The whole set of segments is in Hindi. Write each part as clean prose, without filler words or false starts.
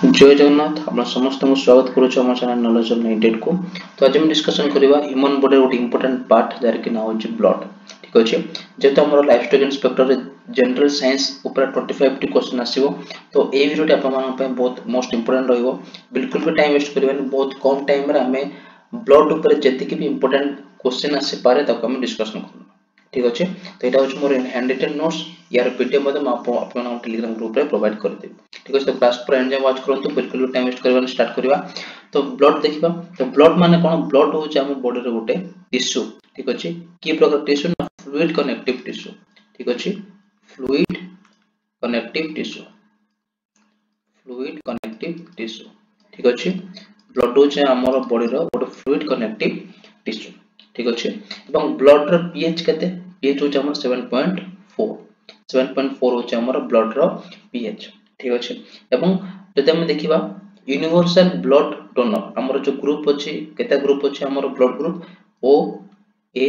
जय जगन्नाथ आप समस्त को स्वागत करुछु हमर चैनल नॉलेज ऑफ 98 को। तो आज हम डिस्कशन करबा ह्यूमन बॉडी रो इंपोर्टेंट पार्ट जार कि नाउ अछि ब्लड। ठीक अछि जेतो हमर लाइफ स्टॉक इंस्पेक्टर रे जनरल साइंस ऊपर 25 टी क्वेश्चन आसीबो। तो ए वीडियो टे आपन पे बहुत मोस्ट इंपोर्टेंट रहइबो। बिल्कुल भी टाइम वेस्ट करबेन, बहुत कम टाइम रे हमें ब्लड ऊपर जति कि भी इंपोर्टेंट क्वेश्चन आसी पारे ताको हम डिस्कशन करबो। ठीक अछि तो एटा होछ मोर हैंड रिटन नोट्स यार पीडीएफ मध्ये म आपन टेलीग्राम ग्रुप रे प्रोवाइड कर देबी। ठीक अछि तो क्लास पूरा एंजॉय वॉच करंतु, बिल्कुल टाइम वेस्ट करबा स्टार्ट करिवा। तो ब्लड देखिबा। तो ब्लड माने कोन? ब्लड होछ हम बॉडी रे गोटे टिश्यू। ठीक अछि की प्रकार टिश्यू ना फ्लूइड कनेक्टिव टिश्यू। ठीक अछि fluid connective tissue, fluid connective tissue. ठीक अछि ब्लड होछ हमर बॉडी रो गोटे फ्लूइड कनेक्टिव टिश्यू। ठीक अछि एवं ब्लड रो पीएच केते? पीएच होछ हमर 7.4 7.4 होछ हमर ब्लड रो पीएच। ठीक अछि एवं जदि हम देखिबा यूनिवर्सल ब्लड डोनर हमर जो ग्रुप अछि, केते ग्रुप अछि हमर ब्लड ग्रुप? ओ, ए,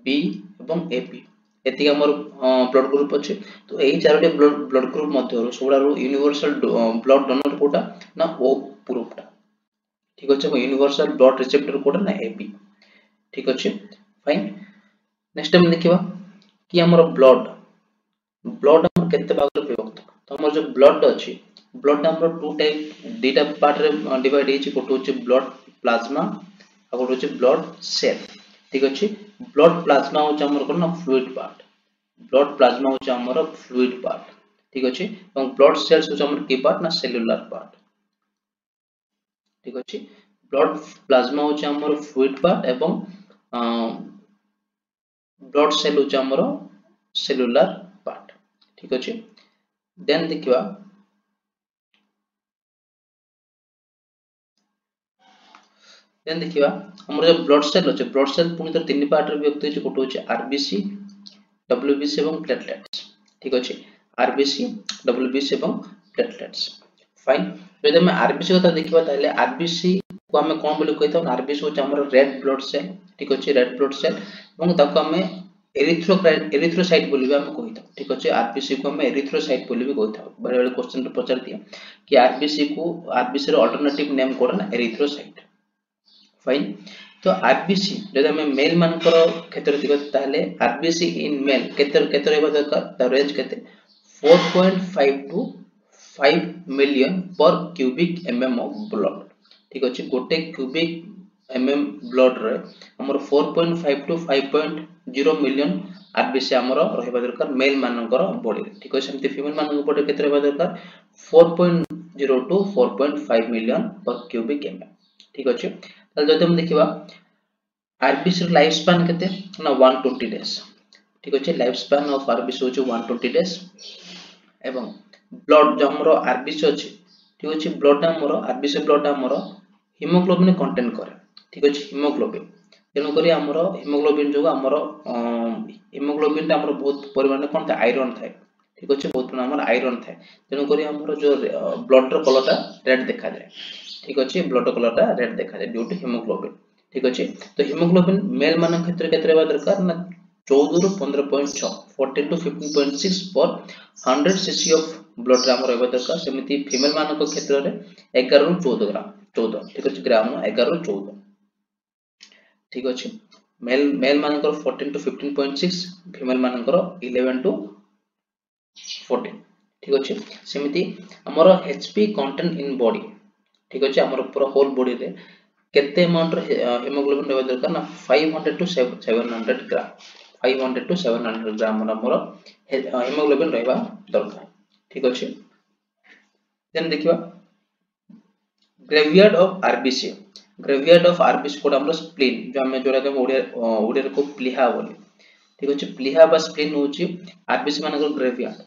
बी एवं एबी एति हमर ब्लड ग्रुप अछि। तो एई चारोटी ब्लड ग्रुप मध्ये सोडारो यूनिवर्सल ब्लड डोनर कोटा ना ओ ग्रुपटा। ठीक अछि यूनिवर्सल ब्लड रिसेप्टर कोटा ना एबी। ठीक अछि फाइन। नेक्स्ट हम देखिबा कि हमर ब्लड हम केते भाग रे विभक्त। तो हमर जो ब्लड अछि, ब्लड हमर टू टाइप दीटा पार्ट रे डिवाइड हेछि। कोटो अछि ब्लड प्लाज्मा आ कोटो अछि ब्लड सेल। ठीक अछि ब्लड प्लाज्मा होछ हमर कोन ना फ्लूइड पार्ट। ब्लड प्लाज्मा होछ हमर फ्लूइड पार्ट। ठीक अछि एवं ब्लड सेल्स होछ हमर की पार्ट ना सेल्युलर पार्ट। ठीक अछि ब्लड प्लाज्मा होछ हमर फ्लूइड पार्ट एवं ब्लड सेल होछ हमर सेल्युलर पार्ट। ठीक अछि देन देखिबा हमर जो ब्लड सेल अछि, ब्लड सेल पुनी तो तीन पार्ट रे विभक्त हेछि। कोटो अछि आरबीसी, डब्ल्यूबीसी एवं प्लेटलेट्स। ठीक अछि आरबीसी, डब्ल्यूबीसी एवं प्लेटलेट्स फाइन। जदि हम आरबीसी कथा देखिबा ताले आरबीसी को हम कोन बोली कहैतो? आरबीसी होछ हमर रेड ब्लड सेल। ठीक अछि रेड ब्लड सेल एवं ताको हम एरिथ्रोसाइट बोली भी हम कहैतो। ठीक अछि आरबीसी को हम एरिथ्रोसाइट बोली भी कहैतो। बड़े बड़े क्वेश्चन रे पचार दिया कि आरबीसी रो अल्टरनेटिव नेम कोन ना एरिथ्रोसाइट। फाइन तो आरबीसी जदि हम मेल मानकर क्षेत्र देखो ताले आरबीसी इन मेल केते रहबा दरकार? द रेंज केते 4.5 टू 5 मिलियन पर क्यूबिक एमएम ऑफ ब्लड। ठीक अछि गोटे क्यूबिक एमएम ब्लड रे हमर 4.5 टू 5.0 मिलियन आरबीसी हमर रहबा दरकार मेल मानकर बॉडी। ठीक अछि सेमति फीमेल मानकर बॉडी केते रहबा दरकार? 4.0 टू 4.5 मिलियन पर क्यूबिक एमएम। ठीक अछि ताले जदि हम देखिबा आरबीसी लाइफ स्पैन केते ना 120 डेज। ठीक अछि लाइफ स्पैन ऑफ आरबीसी होछ 120 डेज एवं ब्लड जो हमरो आरबीसी अछि। ठीक अछि ब्लड हमरो आरबीसी ब्लड हमरो हीमोग्लोबिन कंटेन करे। ठीक अछि हीमोग्लोबिन तेनो करी हमरो हीमोग्लोबिन जो हमरो हीमोग्लोबिन ता हमरो बहुत परिमाण कोन था आयरन थाए। ठीक अछि बहुत परिमाण हमरो आयरन थाए तेनो करी हमरो जो ब्लड रो कलर ता रेड देखा जाय। ठीक अछि ब्लड कलर ता रेड देखा जाय ड्यू टू हीमोग्लोबिन। ठीक अछि तो हीमोग्लोबिन मेल मान क्षेत्र केते रहबा दरकार ना 14 रु 15.6 14 टू 15.6 पर 100 सीसी ऑफ ब्लड ग्राम रहबा दरकार। सेमिति फीमेल मान को क्षेत्र रे 11 रु 14 ग्राम 14। ठीक अछि ग्राम 11 रु 14। ठीक अछि मेल मान को 14 टू 15.6 फीमेल मान को 11 टू 14। ठीक अछि सेमिति हमर एचपी कंटेंट इन बॉडी। ठीक अछि हमर पूरा होल बॉडी रे केते अमाउंट हीमोग्लोबिन रहबा दरकार ना 500 टू 700 ग्राम 500 टू 700 ग्राम हमर हीमोग्लोबिन रहबा दरकार। ठीक अछि देन देखिबा graveyard of RBC. Graveyard of RBC code हमर स्प्लीन जो हम जोरा के ओडिया को प्लीहा बोली। ठीक अछि प्लीहा बा स्प्लीन होची आरबीसी मान को ग्रेवयार्ड।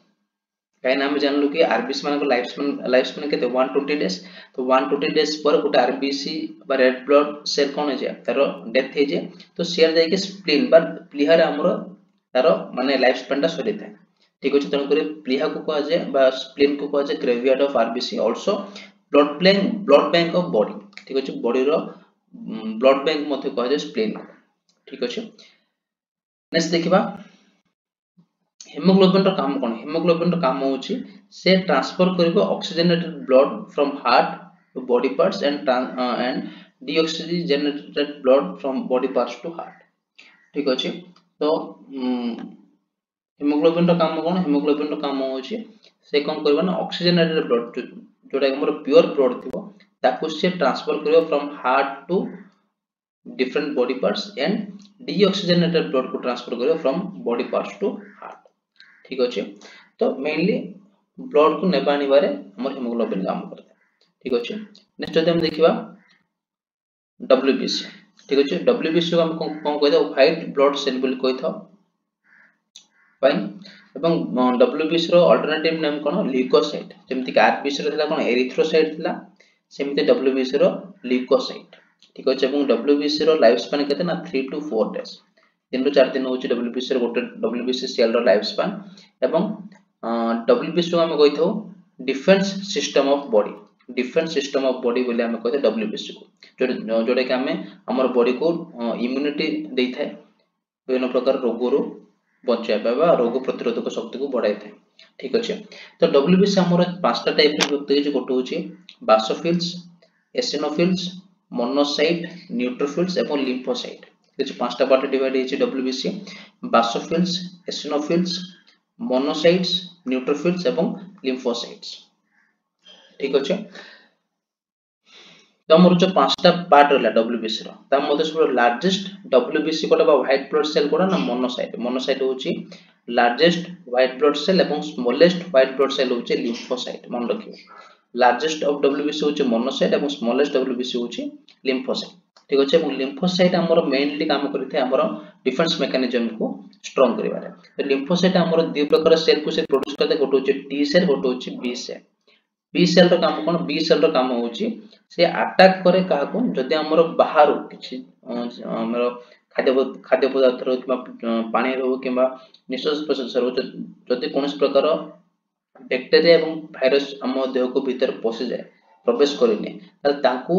काहे नाम जानलु कि आरबीसी मान को लाइफ स्पैन केते 120 डेज। तो 120 डेज पर गोटे आरबीसी बा रेड ब्लड सेल कोन हे जे तारो डेथ हे जे तो शेयर जाय के स्प्लीन बा प्लीहा रे हमरो तारो माने लाइफ स्पैन ता सरी थाए। ठीक अछि तन करे प्लीहा को कहा जाय बा स्प्लीन को कहा जाय graveyard of RBC also blood bank of body. ठीक अछि बॉडी रो ब्लड बैंक मध्ये कहा जाय स्प्लीन। ठीक अछि नेक्स्ट देखिबा हेमोग्लोबिन रो काम कोन हेमोग्लोबिन रो काम होची से ट्रांसफर करबो oxygenated blood from heart to body parts and deoxygenated blood from body parts to heart ठीक अछि तो हेमोग्लोबिन रो काम कोन हेमोग्लोबिन रो काम होची से कोन करबो ना ऑक्सीजनेटेड ब्लड जोटा हमर प्योर ब्लड थिबो ताकू से ट्रांसफर करबो from heart to different body parts and deoxygenated blood को ट्रांसफर करियो from body parts to heart ठीक अछि तो मेनली ब्लड को नेबा आनिबारे हमर हेमोग्लोबिन काम करता ठीक अछि नेक्स्ट जदि हम देखिबा डब्ल्यूबीसी ठीक अछि डब्ल्यूबीसी को हम कोन कहता व्हाइट ब्लड सेल बोली कहता फाइन एवं डब्ल्यूबीसी रो अल्टरनेटिव नेम कोन ल्यूकोसाइट जेमति कि आरबीसी रो थिला कोन एरिथ्रोसाइट थिला सेमति डब्ल्यूबीसी रो ल्यूकोसाइट ठीक अछि एवं डब्ल्यूबीसी रो लाइफ स्पैन केते ना 3 टू 4 डेज 3 ରୁ 4 दिन होची डब्ल्यूबीसी रो गोटे WBC cell row life span एवं डब्ल्यूबीसी को हम कहिथौ डिफेंस सिस्टम ऑफ बॉडी बोले हम कहते डब्ल्यूबीसी को जोडे कि हमें हमर बॉडी को इम्यूनिटी देई थाए विभिन्न प्रकार रोग रो बचाय पाबा रोग प्रतिरोधक शक्ति को बढ़ाई थाए ठीक अछि तो डब्ल्यूबीसी हमर पांचटा टाइप रो व्यक्ति जे गोटे होची बासोफिल्स एसिनोफिल्स मोनोसाइट न्यूट्रोफिल्स एवं लिम्फोसाइट किछ पांचटा पार्ट डिवाइड हेछि WBC basophils eosinophils monocytes neutrophils एवं लिम्फोसाइट्स ठीक अछि तो हमर जो पांचटा पार्ट रहला डब्ल्यूबीसी रो ता मध्ये सब लार्जेस्ट डब्ल्यूबीसी कोटा बा व्हाइट ब्लड सेल कोटा ना मोनोसाइट होछि लार्जेस्ट व्हाइट ब्लड सेल एवं स्मॉलेस्ट व्हाइट ब्लड सेल होछि लिम्फोसाइट मन रखियो लार्जेस्ट ऑफ डब्ल्यूबीसी होछि मोनोसाइट एवं स्मॉलेस्ट डब्ल्यूबीसी होछि लिम्फोसाइट ठीक अछि एवं लिम्फोसाइट हमर मेनली काम करिथे हमर डिफेंस मैकेनिज्म को स्ट्रांग करिवारे तो लिम्फोसाइट हमर दु प्रकार सेल को से प्रोड्यूस करते गोटे होछि टी सेल गोटे होछि बी सेल रो काम कोन बी सेल रो काम होछि से अटैक करे काहा को जदि हमर बाहर किछि हमर खाद्य पदार्थ रो किबा पानी रो किबा निश्वास प्रश्वास रो जदि कोनस प्रकार बैक्टीरिया एवं भाइरस हम देह को भीतर पसि जाए प्रवेश करिने त ताकू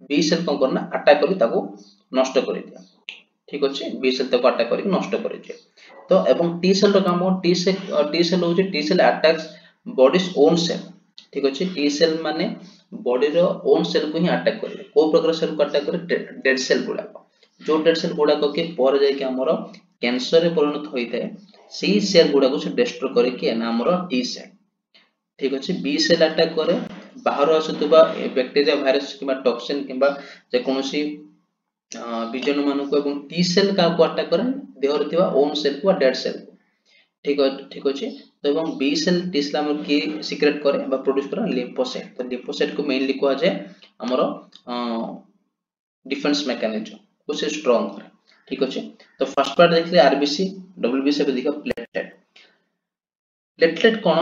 बी सेल कोन करना अटैक करी ताकू नष्ट करि दिया ठीक अछि बी सेल ताकू अटैक करी नष्ट करि दिया तो एवं टी सेल रो काम टी सेल होछि T cell attacks body's own cell ठीक अछि टी सेल माने बॉडी रो ओन सेल को ही अटैक करे को प्रकार सेल को अटैक करे डेड सेल गुडा जो डेड सेल गुडा को के पर जाय कि हमरो कैंसर रे परिणत होइते सी सेल गुडा को से डिस्ट्रॉय करे कि ना हमरो टी सेल ठीक अछि बी सेल अटैक करे बाहर आसुतबा बैक्टीरिया भाइरस किबा टॉक्सिन किबा जे कोनोसी बीजाणु मानु को एवं टी सेल का को अटैक करे देह रे थिबा ओन सेल को डेड सेल ठीक अछि तो एवं बी सेल टी सेल हमर की सीक्रेट करे बा प्रोड्यूस करे लिम्फोसाइट तो लिम्फोसाइट को मेनली को जाय हमरो डिफेंस मैकेनिज्म को से स्ट्रांग करे ठीक अछि तो फर्स्ट पार्ट देखले आरबीसी डब्ल्यूबीसी पे देखा प्लेटलेट कोन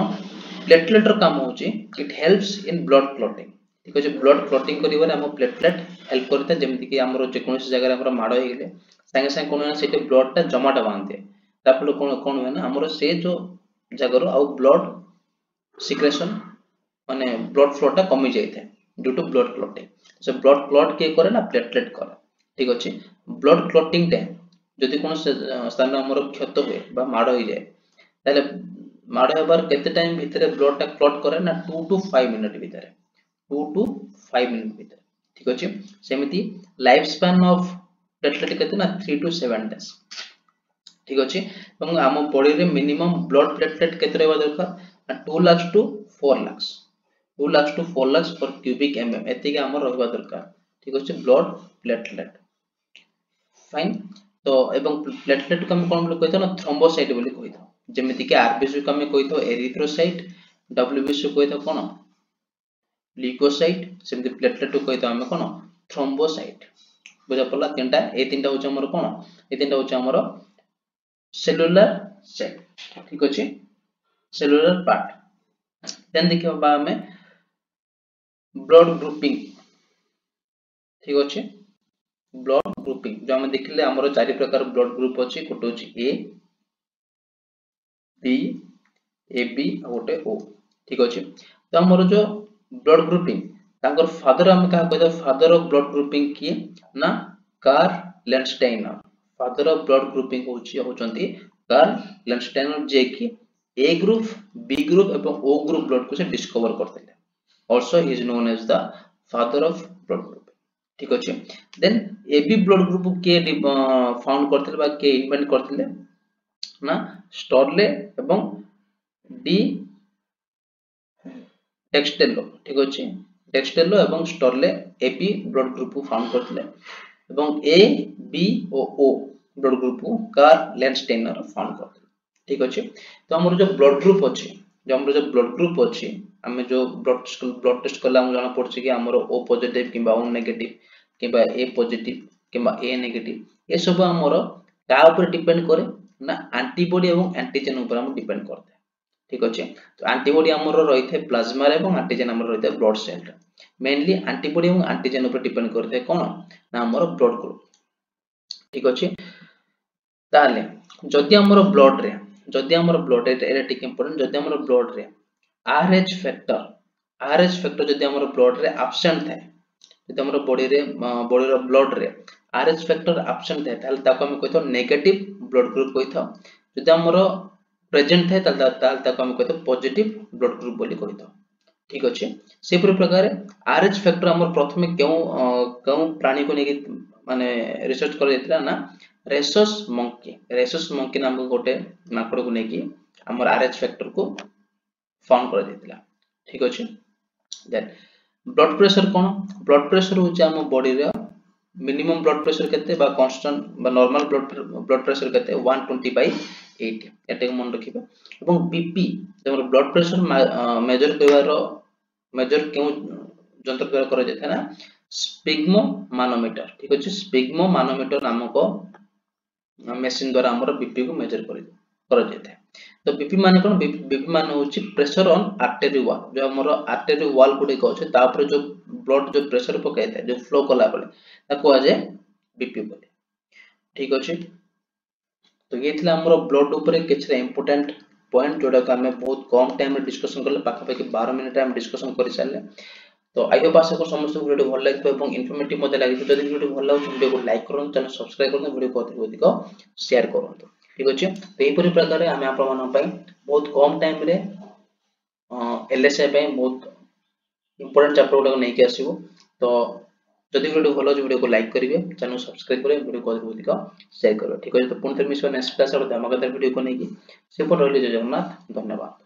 प्लेटलेट रो काम होची it helps in blood clotting ठीक अछि ब्लड क्लॉटिंग करिवारे हम प्लेटलेट हेल्प करता जेमति कि हमरो जे कोनसी जगह रे हमरो माडो हे गेले संगे संगे कोन सेटे ब्लड ता जमाटा बांधे तापर कोन होय ना हमरो से जो जगह रो आउ ब्लड सिक्रेशन माने ब्लड फ्लो ता कमी जायते due to blood clotting so blood clot के करे ना प्लेटलेट करे ठीक अछि ब्लड क्लॉटिंग टे जदि कोन स्थान हमरो क्षत होय बा माडो हे जाय ताले माडो हेबार केते टाइम भितरे ब्लड ता क्लॉट करे ना 2 टू 5 मिनिट भितरे 2 टू 5 मिनिट भितरे ठीक अछि सेमिति लाइफ स्पैन ऑफ प्लेटलेट केते ना 3 टू 7 डेज ठीक अछि এবং हम बॉडी रे मिनिमम ब्लड प्लेटलेट केते रहबा दरकार 2 लाख टू 4 लाख 2 लाख टू 4 लाख पर क्यूबिक एमएम एति के हमर रहबा दरकार ठीक अछि ब्लड प्लेटलेट फाइन तो एवं प्लेटलेट को हम कोन बोल कहतो ना थ्रोम्बोसाइट बोली कहतो जेमिति कि आरबीसी को हम कहतो एरिथ्रोसाइट डब्ल्यूबीसी को कहतो कोन ल्यूकोसाइट सेमिति प्लेटलेट को कहतो हम कोन थ्रोम्बोसाइट बुझा पड़ला तीनटा ए तीनटा होछ हमर कोन ए तीनटा होछ हमर सेलुलर सेल ठीक अछि सेलुलर पार्ट देन देखियो बा हमें ब्लड ग्रुपिंग ठीक अछि ब्लड ग्रुपिंग जो हम देखले हमर चारि प्रकार ब्लड ग्रुप अछि कोटो अछि ए बी ए बी ओटे ओ ठीक अछि तो हमर जो ब्लड ग्रुपिंग तांकर फादर हम का कहता फादर ऑफ ब्लड ग्रुपिंग किए ना Karl Landsteiner father of blood grouping होचंती कार्ल लैंडस्टाइनर जे कि ए ग्रुप बी ग्रुप एवं ओ ग्रुप ब्लड को से डिस्कवर करथिले also he is known as the father of blood group ठीक अछि देन एबी ब्लड ग्रुप के फाउंड करथिले बा के इन्वेंट करथिले ना स्टॉर्ले एवं डी टेक्सटेलो ठीक अछि टेक्सटेलो एवं स्टॉर्ले एबी ब्लड ग्रुप को फाउंड करथिले एवं A B O blood group को कार्ल लैंडस्टाइनर फाउंड करथिले ठीक अछि तो हमर जो ब्लड ग्रुप अछि जो हमर जो ब्लड ग्रुप अछि हमें जो ब्लड टेस्ट करला हम जाना पड़छ कि हमर ओ पॉजिटिव किबा ओ नेगेटिव किबा ए पॉजिटिव किबा ए नेगेटिव ए सब हमर का ऊपर डिपेंड करे ना एंटीबॉडी एवं एंटीजन ऊपर हम डिपेंड करते ठीक अछि तो एंटीबॉडी हमर रहिथे प्लाज्मा रे एवं एंटीजन हमर रहिथे ब्लड सेल रे मेनली एंटीबॉडी एवं एंटीजन ऊपर डिपेंड करते कोन ना हमर ब्लड ग्रुप ठीक अछि ताले जदि हमर ब्लड रे एटा टिक इंपोर्टेंट जदि हमर ब्लड रे आरएच फैक्टर जदि हमर ब्लड रे एब्सेंट थाए जदि हमर बॉडी रो ब्लड रे आरएच फैक्टर एब्सेंट थाए ताले ताको हम कहतो नेगेटिव ब्लड ग्रुप कहतो जदि हमर प्रेजेंट थाए ताले ताको हम कहतो पॉजिटिव ब्लड ग्रुप बोली कहतो ठीक अछि से प्रकार आरएच फैक्टर हमर प्रथमे केउ प्राणी को नेकी माने रिसर्च कर जेतला ना रेसस मंकी नाम गोटे माकड़ को नेकी हमर आरएच फैक्टर को फाउंड कर देतिला ठीक अछि देन ब्लड प्रेशर कोन ब्लड प्रेशर होचे हम बॉडी रे मिनिमम ब्लड प्रेशर केते बा कांस्टेंट बा नॉर्मल ब्लड प्रेशर केते 120/80 एटे मन रखिबे एवं बीपी हमर ब्लड प्रेशर मेजर करबारो मेजर क्यों जंत्र द्वारा करा जाता है ना स्पिग्मो मानोमीटर ठीक अछि स्पिग्मो मानोमीटर नामक मशीन द्वारा हमर बीपी को मेजर करा जाता है तो बीपी माने कोन बीपी माने होची प्रेशर ऑन आर्टरी वॉल जो हमर आर्टरी वॉल गुडी को छै ता पर जो ब्लड जो प्रेशर पकाइता है जो फ्लो कला बले ताको आ जाय बीपी बोले ठीक अछि तो ये थिला हमर ब्लड ऊपर किछ इंपोर्टेंट पॉइंट जोडा का हमें बहुत कम टाइम में डिस्कशन करले पाखा पाखी 12 मिनिट टाइम डिस्कशन कर सारले तो आई होप आशा कर समस्त वीडियो भल लागितो एवं इन्फॉर्मेटिव मते लागितो जदि वीडियो भल लागो वीडियो को लाइक करन चैनल सब्सक्राइब करन वीडियो को अधिक शेयर करन ठीक अछि तो एही परि प्रकार रे हमें आपन मन पई बहुत कम टाइम रे एलएसआई पई बहुत इंपोर्टेंट चैप्टर को नै के आसीबो तो जदि वीडियो भल लागो वीडियो को लाइक करिवे चैनल सब्सक्राइब करिवे वीडियो को अधिक शेयर करिवे ठीक अछि तो पुनः मिस नेक्स्ट क्लास और धमाकेदार वीडियो को नै की से पर रहले जय जगन्नाथ धन्यवाद।